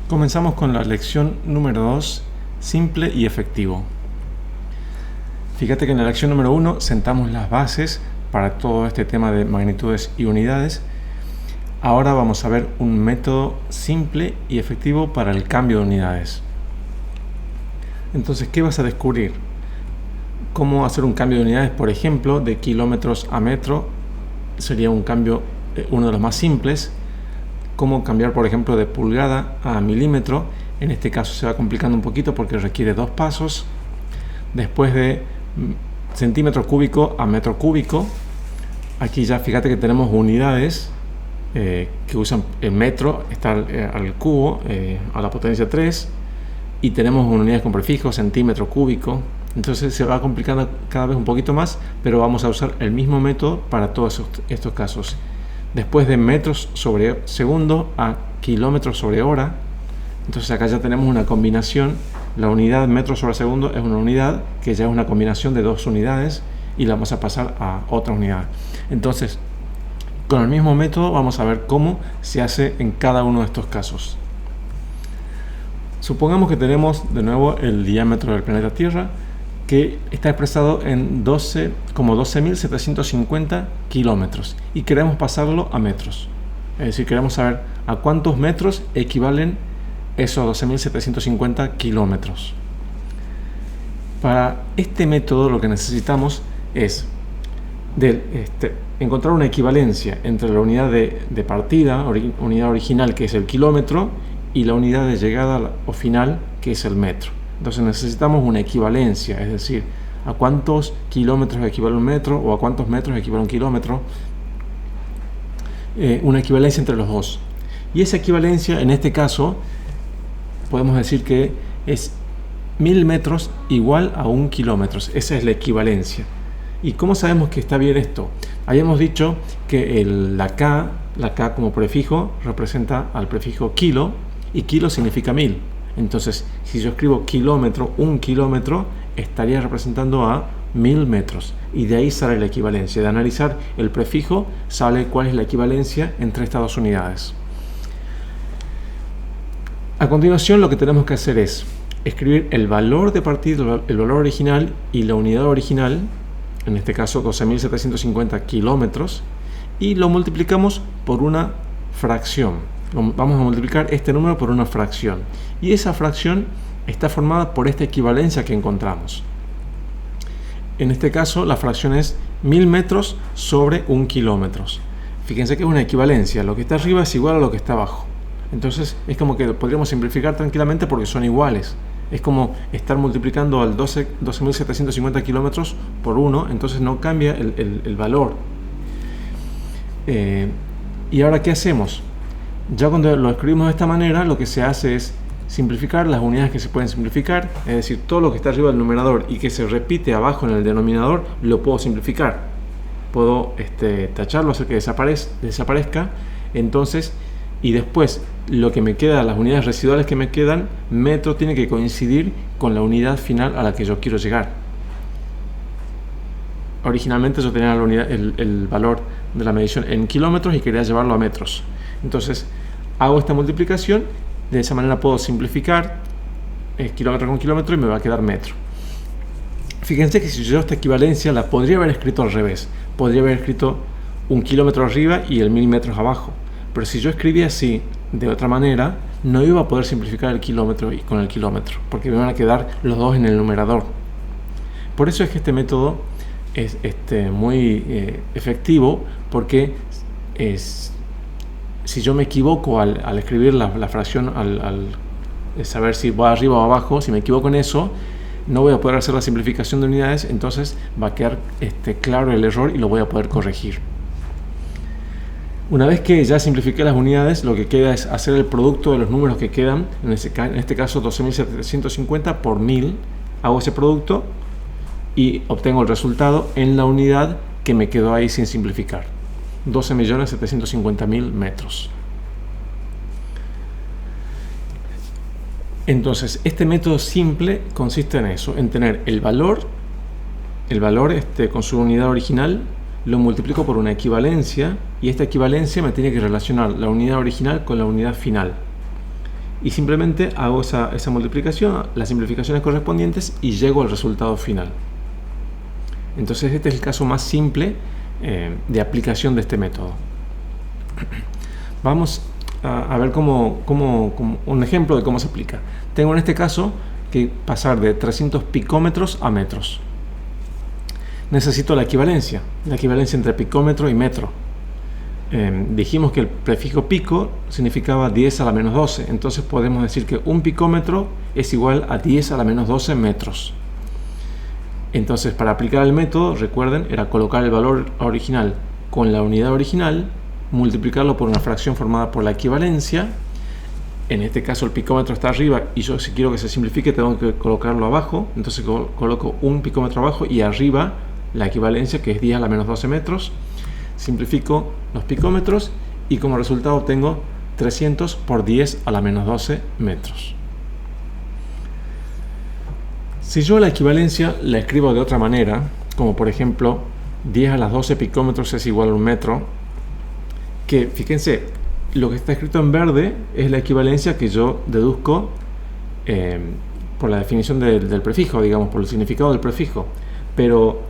Comenzamos con la lección número 2, simple y efectivo. Fíjate que en la lección número 1 sentamos las bases para todo este tema de magnitudes y unidades. Ahora vamos a ver un método simple y efectivo para el cambio de unidades. Entonces, ¿qué vas a descubrir? Cómo hacer un cambio de unidades, por ejemplo, de kilómetros a metro. Sería un cambio, uno de los más simples. Cómo cambiar, por ejemplo, de pulgada a milímetro. En este caso se va complicando un poquito porque requiere 2 pasos. Después de centímetro cúbico a metro cúbico. Aquí ya fíjate que tenemos unidades que usan el metro, está al cubo, a la potencia 3. Y tenemos unidades con prefijo, centímetro cúbico. Entonces se va complicando cada vez un poquito más, pero vamos a usar el mismo método para todos estos casos. Después de metros sobre segundo a kilómetros sobre hora, entonces acá ya tenemos una combinación. La unidad metros sobre segundo es una unidad que ya es una combinación de 2 unidades y la vamos a pasar a otra unidad. Entonces, con el mismo método vamos a ver cómo se hace en cada uno de estos casos. Supongamos que tenemos de nuevo el diámetro del planeta Tierra, que está expresado en 12.750 kilómetros y queremos pasarlo a metros. Es decir, queremos saber a cuántos metros equivalen esos 12.750 kilómetros. Para este método lo que necesitamos es encontrar una equivalencia entre la unidad de partida, unidad original, que es el kilómetro, y la unidad de llegada o final, que es el metro. Entonces necesitamos una equivalencia, es decir, a cuántos kilómetros equivale un metro o a cuántos metros equivale un kilómetro. Una equivalencia entre los dos. Y esa equivalencia, en este caso, podemos decir que es 1000 metros igual a 1 kilómetro. Esa es la equivalencia. ¿Y cómo sabemos que está bien esto? Habíamos dicho que la K como prefijo representa al prefijo kilo, y kilo significa 1000. Entonces, si yo escribo kilómetro, 1 kilómetro, estaría representando a 1000 metros. Y de ahí sale la equivalencia. De analizar el prefijo, sale cuál es la equivalencia entre estas dos unidades. A continuación, lo que tenemos que hacer es escribir el valor de partida, el valor original y la unidad original, en este caso 12.750 kilómetros, y lo multiplicamos por una fracción. Vamos a multiplicar este número por una fracción, y esa fracción está formada por esta equivalencia que encontramos. En este caso la fracción es 1000 metros sobre 1 kilómetro. Fíjense que es una equivalencia, lo que está arriba es igual a lo que está abajo. Entonces es como que podríamos simplificar tranquilamente porque son iguales. Es como estar multiplicando al 12.750 kilómetros por 1, entonces no cambia el valor. ¿Y ahora qué hacemos? Ya cuando lo escribimos de esta manera, lo que se hace es simplificar las unidades que se pueden simplificar, es decir, todo lo que está arriba del numerador y que se repite abajo en el denominador, lo puedo simplificar. Puedo tacharlo, hacer que desaparezca. Entonces, y después, lo que me queda, las unidades residuales que me quedan, metro tiene que coincidir con la unidad final a la que yo quiero llegar. Originalmente yo tenía el valor de la medición en kilómetros y quería llevarlo a metros. Entonces hago esta multiplicación, de esa manera puedo simplificar kilómetro con kilómetro y me va a quedar metro. Fíjense que si yo esta equivalencia la podría haber escrito al revés, podría haber escrito 1 kilómetro arriba y el 1000 metros abajo, pero si yo escribía así de otra manera, no iba a poder simplificar el kilómetro con el kilómetro, porque me van a quedar los dos en el numerador. Por eso es que este método es muy efectivo, porque si yo me equivoco al escribir la fracción, al saber si va arriba o abajo, si me equivoco en eso, no voy a poder hacer la simplificación de unidades, entonces va a quedar claro el error y lo voy a poder corregir. Una vez que ya simplifiqué las unidades, lo que queda es hacer el producto de los números que quedan, en este caso 12.750 por 1000, hago ese producto y obtengo el resultado en la unidad que me quedó ahí sin simplificar, 12.750.000 metros. Entonces, este método simple consiste en eso, en tener el valor con su unidad original, lo multiplico por una equivalencia y esta equivalencia me tiene que relacionar la unidad original con la unidad final. y simplemente hago esa multiplicación, las simplificaciones correspondientes y llego al resultado final. Entonces este es el caso más simple de aplicación de este método. Vamos a ver como un ejemplo de cómo se aplica. Tengo en este caso que pasar de 300 picómetros a metros. Necesito la equivalencia entre picómetro y metro. Dijimos que el prefijo pico significaba 10 a la menos 12, entonces podemos decir que un picómetro es igual a 10 a la menos 12 metros. Entonces, para aplicar el método, recuerden, era colocar el valor original con la unidad original, multiplicarlo por una fracción formada por la equivalencia. En este caso el picómetro está arriba y yo, si quiero que se simplifique, tengo que colocarlo abajo. Entonces coloco un picómetro abajo y arriba la equivalencia, que es 10 a la menos 12 metros. Simplifico los picómetros y como resultado obtengo 300 por 10 a la menos 12 metros. Si yo la equivalencia la escribo de otra manera, como por ejemplo 10 a las 12 picómetros es igual a un metro, que fíjense, lo que está escrito en verde es la equivalencia que yo deduzco por la definición del prefijo, digamos, por el significado del prefijo. Pero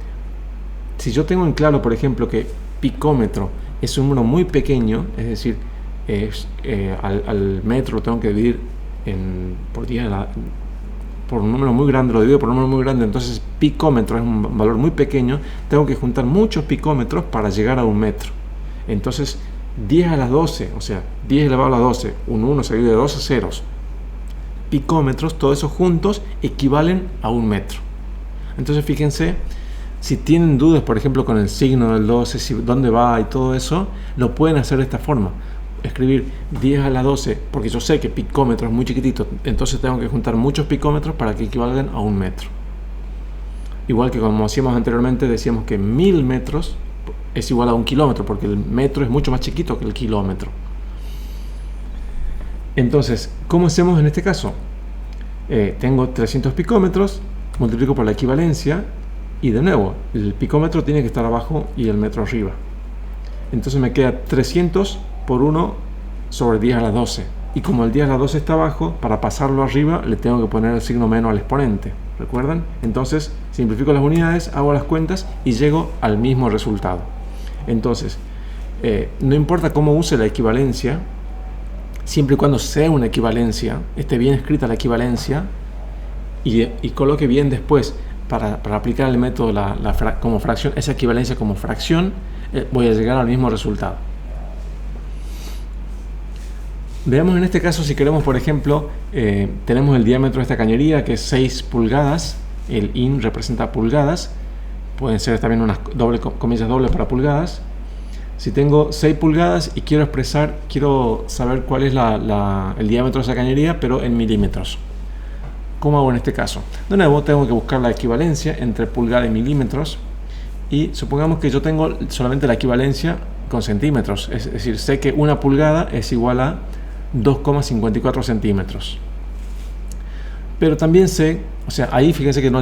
si yo tengo en claro, por ejemplo, que picómetro es un número muy pequeño, es decir, al metro lo tengo que dividir por un número muy grande, lo divido por un número muy grande, entonces picómetro es un valor muy pequeño, tengo que juntar muchos picómetros para llegar a un metro. Entonces 10 a las 12, o sea, 10 elevado a la 12, un 1 seguido de 12 ceros, picómetros, todos esos juntos equivalen a un metro. Entonces fíjense, si tienen dudas, por ejemplo, con el signo del 12, dónde va y todo eso, lo pueden hacer de esta forma. Escribir 10 a la 12, porque yo sé que picómetro es muy chiquitito, entonces tengo que juntar muchos picómetros para que equivalgan a un metro. Igual que como hacíamos anteriormente, decíamos que 1000 metros es igual a un kilómetro, porque el metro es mucho más chiquito que el kilómetro. Entonces, ¿cómo hacemos en este caso? Tengo 300 picómetros, multiplico por la equivalencia y de nuevo, el picómetro tiene que estar abajo y el metro arriba. Entonces me queda 300 por 1 sobre 10 a la 12. Y como el 10 a la 12 está abajo, para pasarlo arriba le tengo que poner el signo menos al exponente. ¿Recuerdan? Entonces simplifico las unidades, hago las cuentas y llego al mismo resultado. Entonces, no importa cómo use la equivalencia, siempre y cuando sea una equivalencia, esté bien escrita la equivalencia y coloque bien después para aplicar el método como fracción, esa equivalencia como fracción, voy a llegar al mismo resultado. Veamos en este caso si queremos, por ejemplo, tenemos el diámetro de esta cañería que es 6 pulgadas, el IN representa pulgadas, pueden ser también unas comillas dobles para pulgadas. Si tengo 6 pulgadas y quiero saber cuál es el diámetro de esa cañería, pero en milímetros. ¿Cómo hago en este caso? De nuevo, tengo que buscar la equivalencia entre pulgada y milímetros. Y supongamos que yo tengo solamente la equivalencia con centímetros. Es decir, sé que una pulgada es igual a 2,54 centímetros. Pero también sé, o sea, ahí fíjense que no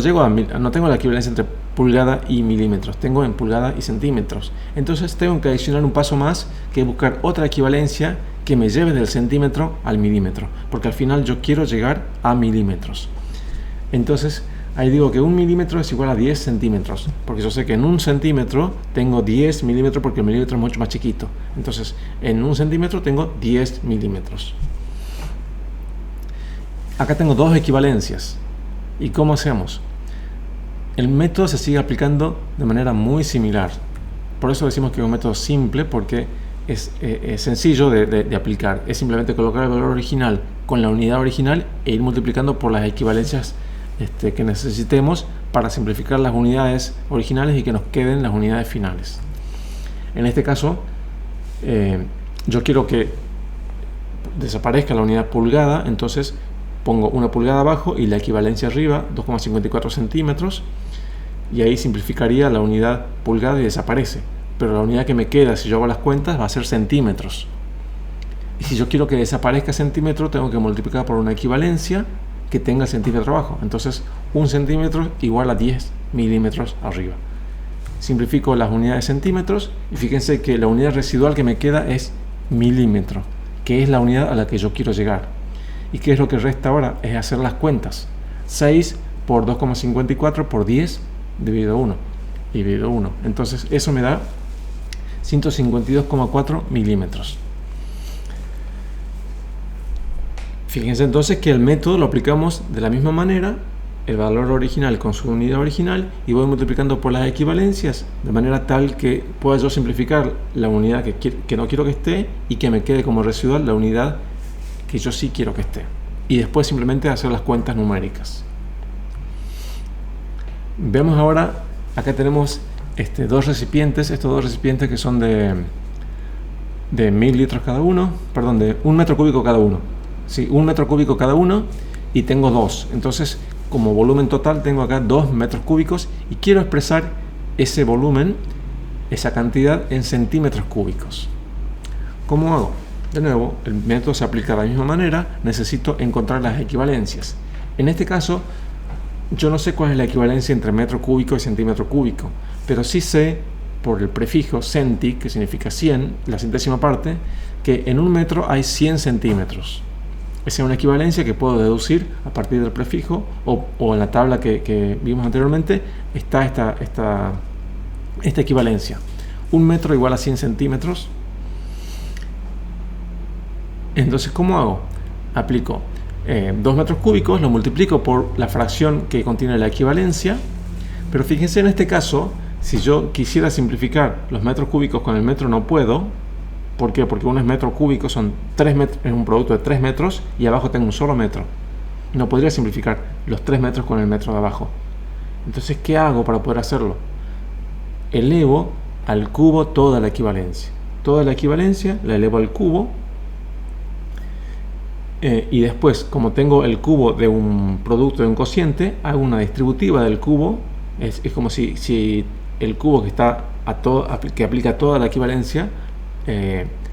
tengo la equivalencia entre pulgada y milímetros, tengo en pulgada y centímetros. Entonces tengo que adicionar un paso más, que es buscar otra equivalencia que me lleve del centímetro al milímetro, porque al final yo quiero llegar a milímetros. Entonces ahí digo que un milímetro es igual a 10 centímetros, porque yo sé que en un centímetro tengo 10 milímetros, porque el milímetro es mucho más chiquito. Entonces en un centímetro tengo 10 milímetros. Acá tengo dos equivalencias. ¿Y cómo hacemos? El método se sigue aplicando de manera muy similar. Por eso decimos que es un método simple, porque es sencillo de aplicar. Es simplemente colocar el valor original con la unidad original e ir multiplicando por las equivalencias que necesitemos para simplificar las unidades originales y que nos queden las unidades finales. En este caso, yo quiero que desaparezca la unidad pulgada, entonces pongo una pulgada abajo y la equivalencia arriba, 2,54 centímetros, y ahí simplificaría la unidad pulgada y desaparece. Pero la unidad que me queda, si yo hago las cuentas, va a ser centímetros. Y si yo quiero que desaparezca centímetro, tengo que multiplicar por una equivalencia que tenga el centímetro abajo. Entonces, un centímetro igual a 10 milímetros arriba. Simplifico las unidades centímetros y fíjense que la unidad residual que me queda es milímetro, que es la unidad a la que yo quiero llegar. ¿Y qué es lo que resta ahora? Es hacer las cuentas. 6 por 2,54 por 10 dividido 1. Dividido 1. Entonces eso me da 152,4 milímetros. Fíjense entonces que el método lo aplicamos de la misma manera, el valor original con su unidad original, y voy multiplicando por las equivalencias de manera tal que pueda yo simplificar la unidad que no quiero que esté y que me quede como residual la unidad que yo sí quiero que esté. Y después simplemente hacer las cuentas numéricas. Vemos ahora, acá tenemos dos recipientes, estos dos recipientes que son de 1000 litros cada uno, perdón, de 1 metro cúbico cada uno. Sí, 1 metro cúbico cada uno, y tengo dos. Entonces, como volumen total tengo acá 2 metros cúbicos y quiero expresar ese volumen, esa cantidad en centímetros cúbicos. ¿Cómo hago? De nuevo, el método se aplica de la misma manera. Necesito encontrar las equivalencias. En este caso, yo no sé cuál es la equivalencia entre metro cúbico y centímetro cúbico, pero sí sé por el prefijo centi, que significa 100, la centésima parte, que en un metro hay 100 centímetros. Esa es una equivalencia que puedo deducir a partir del prefijo, o en la tabla que vimos anteriormente está esta equivalencia. Un metro igual a 100 centímetros. Entonces, ¿cómo hago? Aplico 2 metros cúbicos, lo multiplico por la fracción que contiene la equivalencia, pero fíjense en este caso, si yo quisiera simplificar los metros cúbicos con el metro no puedo. ¿Por qué? Porque uno es metro cúbico, son 3 metros, es un producto de 3 metros y abajo tengo un solo metro. No podría simplificar los 3 metros con el metro de abajo. Entonces, ¿qué hago para poder hacerlo? Elevo al cubo toda la equivalencia. Toda la equivalencia la elevo al cubo. Y después, como tengo el cubo de un producto de un cociente, hago una distributiva del cubo. Es como si el cubo que aplica toda la equivalencia,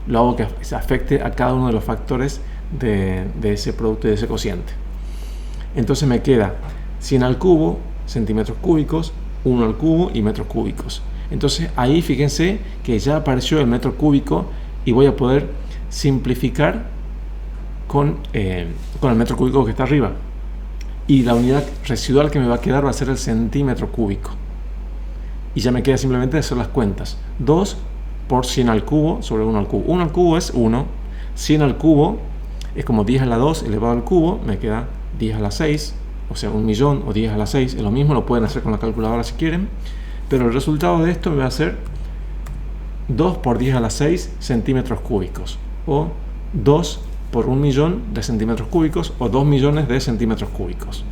lo hago que se afecte a cada uno de los factores de ese producto y de ese cociente. Entonces me queda 100 al cubo, centímetros cúbicos, 1 al cubo y metros cúbicos. Entonces ahí fíjense que ya apareció el metro cúbico y voy a poder simplificar con el metro cúbico que está arriba. Y la unidad residual que me va a quedar va a ser el centímetro cúbico. Y ya me queda simplemente hacer las cuentas. 2 por 100 al cubo sobre 1 al cubo. 1 al cubo es 1. 100 al cubo es como 10 a la 2 elevado al cubo. Me queda 10 a la 6. O sea, 1.000.000 o 10 a la 6. Es lo mismo, lo pueden hacer con la calculadora si quieren. Pero el resultado de esto me va a ser 2 por 10 a la 6 centímetros cúbicos. O 2 por 1.000.000 de centímetros cúbicos. O 2 millones de centímetros cúbicos.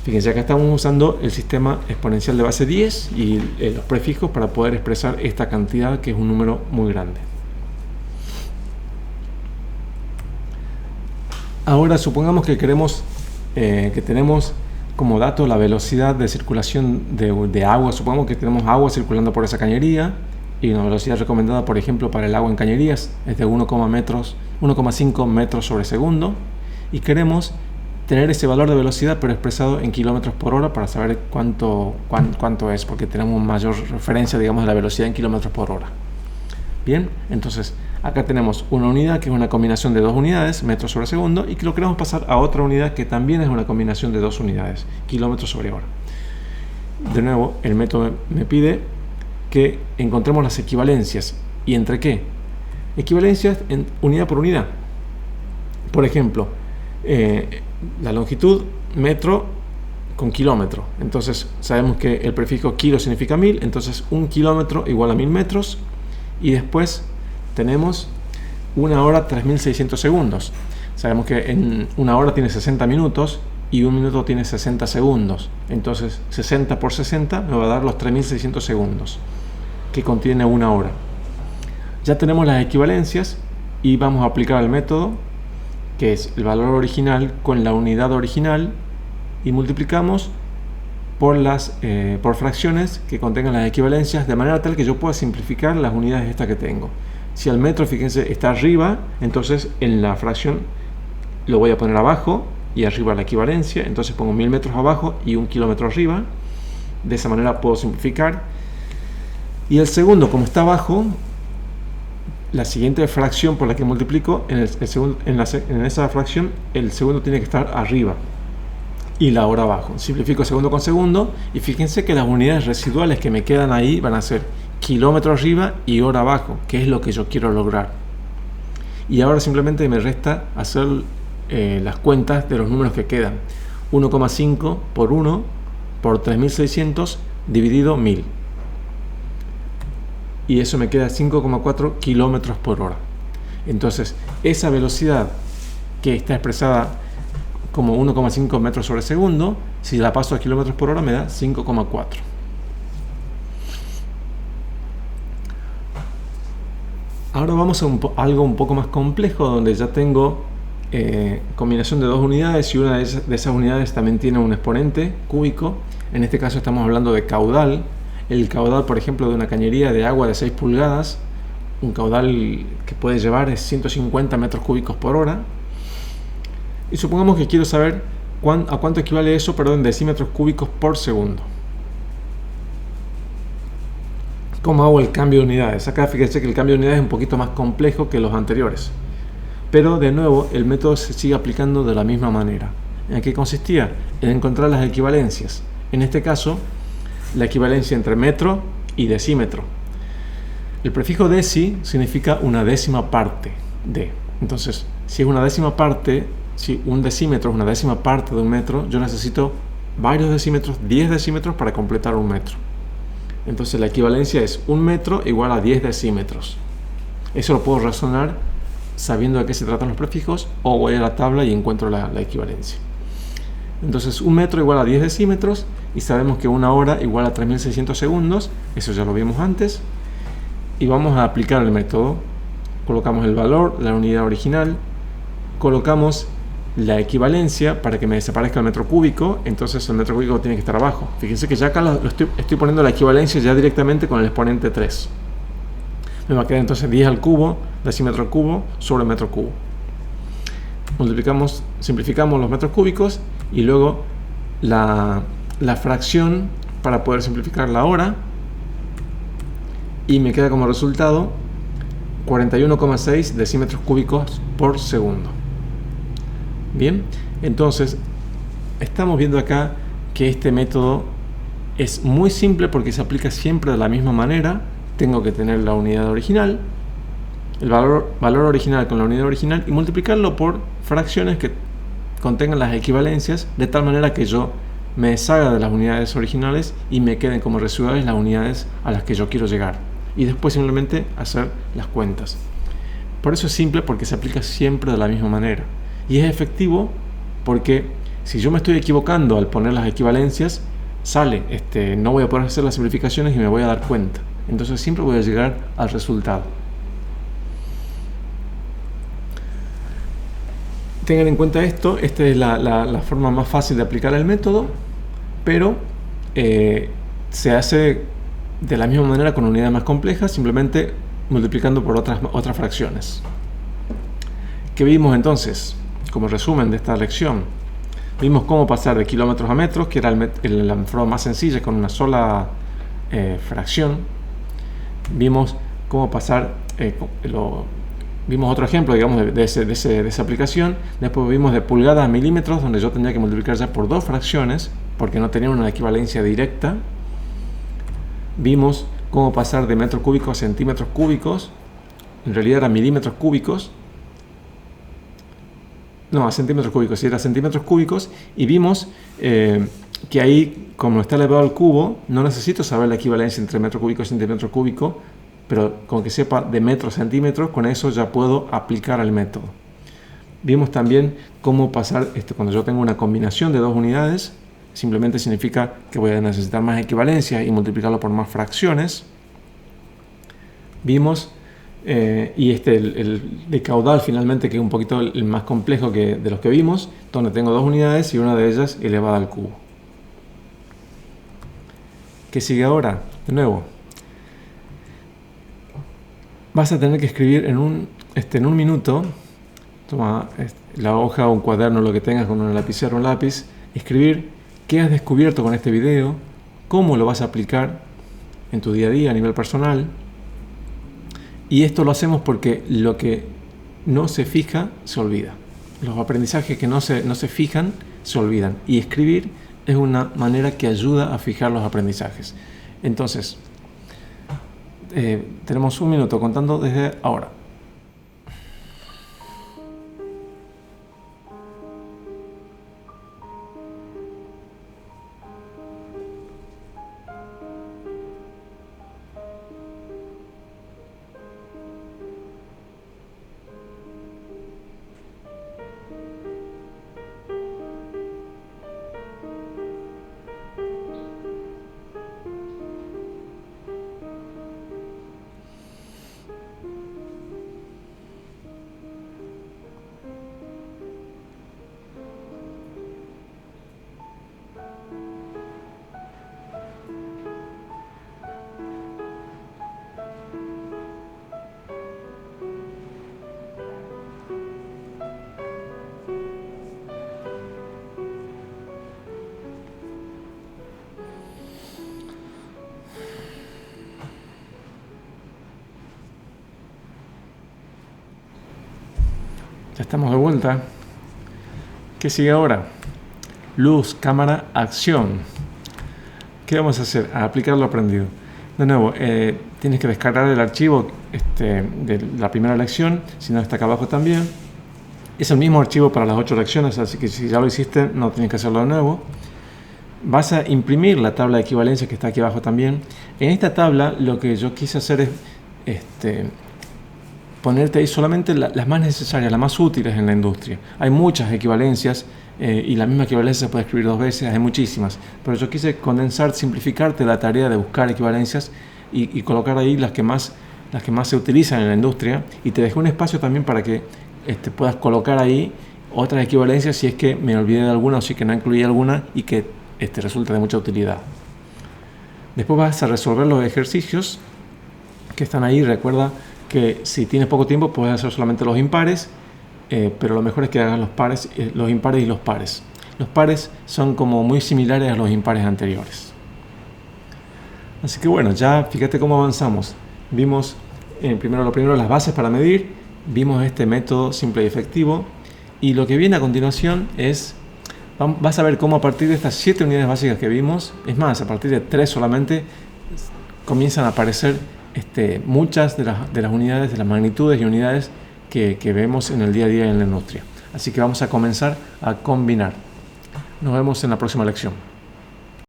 Fíjense, acá estamos usando el sistema exponencial de base 10 y los prefijos para poder expresar esta cantidad, que es un número muy grande. Ahora supongamos que queremos que tenemos como dato la velocidad de circulación de agua. Supongamos que tenemos agua circulando por esa cañería y una velocidad recomendada, por ejemplo, para el agua en cañerías es de 1,5 metros sobre segundo, y queremos tener ese valor de velocidad pero expresado en kilómetros por hora para saber cuánto es, porque tenemos mayor referencia, digamos, de la velocidad en kilómetros por hora. Bien, entonces acá tenemos una unidad que es una combinación de dos unidades, metros sobre segundo, y que lo queremos pasar a otra unidad que también es una combinación de dos unidades, kilómetros sobre hora. De nuevo, el método me pide que encontremos las equivalencias. ¿Y entre qué? Equivalencias en unidad por unidad. Por ejemplo, la longitud metro con kilómetro. Entonces sabemos que el prefijo kilo significa 1000, entonces 1 kilómetro igual a 1000 metros. Y después tenemos una hora 3600 segundos. Sabemos que en una hora tiene 60 minutos y un minuto tiene 60 segundos. Entonces 60 por 60 me va a dar los 3600 segundos que contiene una hora. Ya tenemos las equivalencias y vamos a aplicar el método, que es el valor original con la unidad original, y multiplicamos por fracciones que contengan las equivalencias, de manera tal que yo pueda simplificar las unidades estas que tengo. Si el metro, fíjense, está arriba, entonces en la fracción lo voy a poner abajo y arriba la equivalencia. Entonces pongo 1000 metros abajo y 1 kilómetro arriba. De esa manera puedo simplificar. Y el segundo, como está abajo, la siguiente fracción por la que multiplico, en esa fracción el segundo tiene que estar arriba y la hora abajo. Simplifico segundo con segundo y fíjense que las unidades residuales que me quedan ahí van a ser kilómetro arriba y hora abajo, que es lo que yo quiero lograr. Y ahora simplemente me resta hacer las cuentas de los números que quedan. 1,5 por 1 por 3600 dividido 1000. Y eso me queda 5,4 kilómetros por hora. Entonces, esa velocidad que está expresada como 1,5 metros sobre segundo, si la paso a kilómetros por hora me da 5,4. Ahora vamos a algo un poco más complejo, donde ya tengo combinación de dos unidades y una de esas unidades también tiene un exponente cúbico. En este caso estamos hablando de caudal. El caudal, por ejemplo, de una cañería de agua de 6 pulgadas, un caudal que puede llevar es 150 metros cúbicos por hora. Y supongamos que quiero saber a cuánto equivale eso, en decímetros cúbicos por segundo. ¿Cómo hago el cambio de unidades? Acá fíjense que el cambio de unidades es un poquito más complejo que los anteriores. Pero de nuevo, el método se sigue aplicando de la misma manera. ¿En qué consistía? En encontrar las equivalencias. En este caso, la equivalencia entre metro y decímetro. El prefijo deci significa una décima parte de. Entonces, si es una décima parte, si un decímetro es una décima parte de un metro, yo necesito varios decímetros, 10 decímetros para completar un metro. Entonces la equivalencia es un metro igual a 10 decímetros. Eso lo puedo razonar sabiendo de qué se tratan los prefijos, o voy a la tabla y encuentro la equivalencia. Entonces un metro igual a 10 decímetros y sabemos que una hora igual a 3600 segundos, eso ya lo vimos antes, y vamos a aplicar el método. Colocamos el valor, la unidad original, colocamos la equivalencia para que me desaparezca el metro cúbico, entonces el metro cúbico tiene que estar abajo. Fíjense que ya acá estoy poniendo la equivalencia ya directamente con el exponente 3. Me va a quedar entonces 10 al cubo, decímetro al cubo, sobre metro cubo. Simplificamos los metros cúbicos y luego la fracción para poder simplificar la hora, y me queda como resultado 41,6 decímetros cúbicos por segundo. Bien, entonces estamos viendo acá que este método es muy simple porque se aplica siempre de la misma manera. Tengo que tener la unidad original, el valor original con la unidad original, y multiplicarlo por fracciones que contengan las equivalencias, de tal manera que yo me deshaga de las unidades originales y me queden como residuales las unidades a las que yo quiero llegar, y después simplemente hacer las cuentas. Por eso es simple, porque se aplica siempre de la misma manera, y es efectivo porque si yo me estoy equivocando al poner las equivalencias, no voy a poder hacer las simplificaciones y me voy a dar cuenta. Entonces siempre voy a llegar al resultado. Tengan en cuenta esto. Esta es la forma más fácil de aplicar el método, pero se hace de la misma manera con unidades más complejas, simplemente multiplicando por otras fracciones. ¿Qué vimos entonces? Como resumen de esta lección, vimos cómo pasar de kilómetros a metros, que era la forma más sencilla con una sola fracción. Vimos cómo pasar, vimos otro ejemplo, digamos, de esa aplicación. Después vimos de pulgadas a milímetros, donde yo tenía que multiplicar ya por dos fracciones, porque no tenía una equivalencia directa. Vimos cómo pasar de metros cúbicos a centímetros cúbicos, en realidad eran milímetros cúbicos, a centímetros cúbicos, sí, era centímetros cúbicos, y vimos que ahí, como está elevado al cubo, no necesito saber la equivalencia entre metro cúbico y centímetro cúbico, pero con que sepa de metro a centímetros, con eso ya puedo aplicar el método. Vimos también cómo pasar, cuando yo tengo una combinación de dos unidades, simplemente significa que voy a necesitar más equivalencias y multiplicarlo por más fracciones. Vimos el de caudal, finalmente, que es un poquito el más complejo de los que vimos, donde tengo dos unidades y una de ellas elevada al cubo. ¿Qué sigue ahora? De nuevo, vas a tener que escribir en un minuto. Toma la hoja o un cuaderno, lo que tengas, con una lapicera o un lápiz, escribir qué has descubierto con este video, cómo lo vas a aplicar en tu día a día a nivel personal, Y esto lo hacemos porque lo que no se fija se olvida. Los aprendizajes que no se fijan se olvidan. Y escribir es una manera que ayuda a fijar los aprendizajes. Entonces, tenemos 1 minuto contando desde ahora. Ya estamos de vuelta. ¿Qué sigue ahora? Luz, cámara, acción. ¿Qué vamos a hacer? A aplicar lo aprendido. De nuevo, tienes que descargar el archivo de la primera lección, si no está acá abajo también. Es el mismo archivo para las 8 lecciones, así que si ya lo hiciste, no tienes que hacerlo de nuevo. Vas a imprimir la tabla de equivalencia que está aquí abajo también. En esta tabla lo que yo quise hacer es ponerte ahí solamente las más necesarias, las más útiles en la industria. Hay muchas equivalencias y la misma equivalencia se puede escribir 2 veces, hay muchísimas. Pero yo quise condensar, simplificarte la tarea de buscar equivalencias y colocar ahí las que más se utilizan en la industria. Y te dejé un espacio también para que puedas colocar ahí otras equivalencias si es que me olvidé de alguna o si es que no incluí alguna y que resulta de mucha utilidad. Después vas a resolver los ejercicios que están ahí. Recuerda que si tienes poco tiempo puedes hacer solamente los impares, pero lo mejor es que hagas los impares y los pares. Los pares son como muy similares a los impares anteriores. Así que bueno, ya fíjate cómo avanzamos. Vimos lo primero las bases para medir, vimos este método simple y efectivo, y lo que viene a continuación es, vas a ver cómo a partir de estas 7 unidades básicas que vimos, es más, a partir de 3 solamente, comienzan a aparecer muchas de las unidades, de las magnitudes y unidades que vemos en el día a día en la industria. Así que vamos a comenzar a combinar. Nos vemos en la próxima lección.